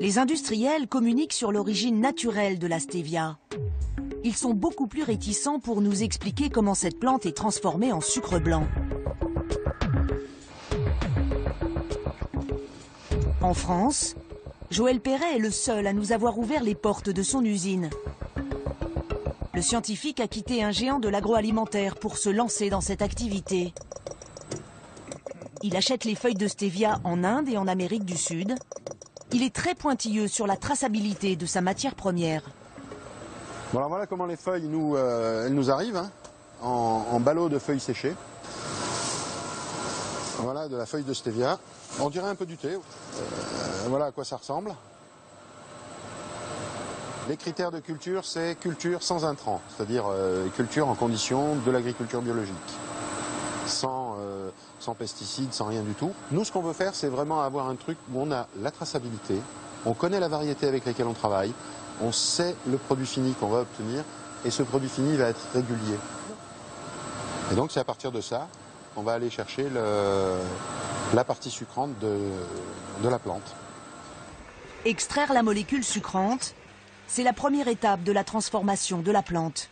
Les industriels communiquent sur l'origine naturelle de la stevia. Ils sont beaucoup plus réticents pour nous expliquer comment cette plante est transformée en sucre blanc. En France, Joël Perret est le seul à nous avoir ouvert les portes de son usine. Le scientifique a quitté un géant de l'agroalimentaire pour se lancer dans cette activité. Il achète les feuilles de stevia en Inde et en Amérique du Sud. Il est très pointilleux sur la traçabilité de sa matière première. Bon, alors voilà comment les feuilles elles nous arrivent, hein, en ballots de feuilles séchées. Voilà de la feuille de stevia. On dirait un peu du thé. Voilà à quoi ça ressemble. Les critères de culture, c'est culture sans intrants, c'est-à-dire culture en conditions de l'agriculture biologique, sans pesticides, sans rien du tout. Nous, ce qu'on veut faire, c'est vraiment avoir un truc où on a la traçabilité, on connaît la variété avec laquelle on travaille, on sait le produit fini qu'on va obtenir, et ce produit fini va être régulier. Et donc, c'est à partir de ça qu'on va aller chercher la partie sucrante de la plante. Extraire la molécule sucrante, c'est la première étape de la transformation de la plante.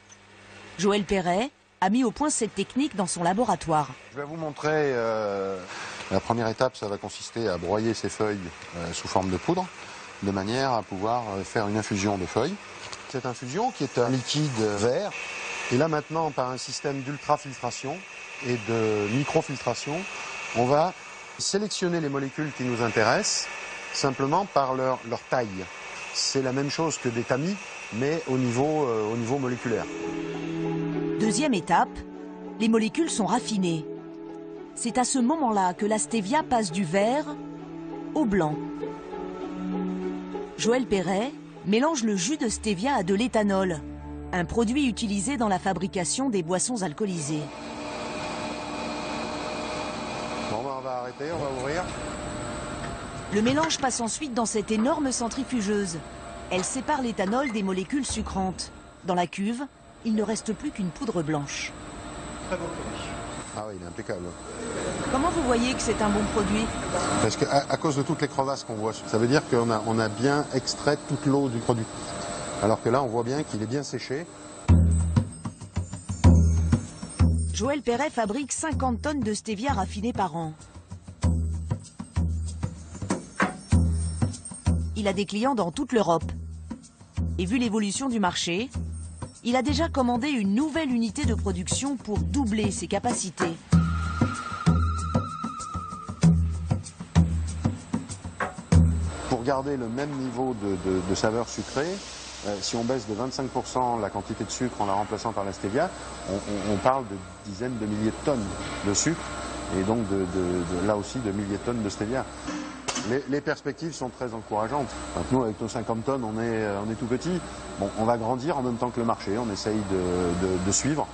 Joël Perret a mis au point cette technique dans son laboratoire. Je vais vous montrer, la première étape, ça va consister à broyer ces feuilles sous forme de poudre, de manière à pouvoir faire une infusion de feuilles. Cette infusion qui est un liquide vert, et là maintenant par un système d'ultrafiltration et de microfiltration, on va sélectionner les molécules qui nous intéressent simplement par leur taille. C'est la même chose que des tamis, mais au niveau moléculaire. Deuxième étape, les molécules sont raffinées. C'est à ce moment-là que la stevia passe du vert au blanc. Joël Perret mélange le jus de stevia à de l'éthanol, un produit utilisé dans la fabrication des boissons alcoolisées. Bon, ben, on va arrêter, on va ouvrir. Le mélange passe ensuite dans cette énorme centrifugeuse. Elle sépare l'éthanol des molécules sucrantes. Dans la cuve, il ne reste plus qu'une poudre blanche. Très beau produit. Ah oui, il est impeccable. Comment vous voyez que c'est un bon produit? Parce qu'à cause de toutes les crevasses qu'on voit, ça veut dire qu'on a bien extrait toute l'eau du produit. Alors que là, on voit bien qu'il est bien séché. Joël Perret fabrique 50 tonnes de stevia raffinée par an. Il a des clients dans toute l'Europe. Et vu l'évolution du marché, il a déjà commandé une nouvelle unité de production pour doubler ses capacités. Pour garder le même niveau de saveur sucrée, si on baisse de 25% la quantité de sucre en la remplaçant par la stevia, on parle de dizaines de milliers de tonnes de sucre et donc là aussi de milliers de tonnes de stevia. Les perspectives sont très encourageantes. Donc nous, avec nos 50 tonnes, on est tout petit. Bon, on va grandir en même temps que le marché, on essaye de suivre.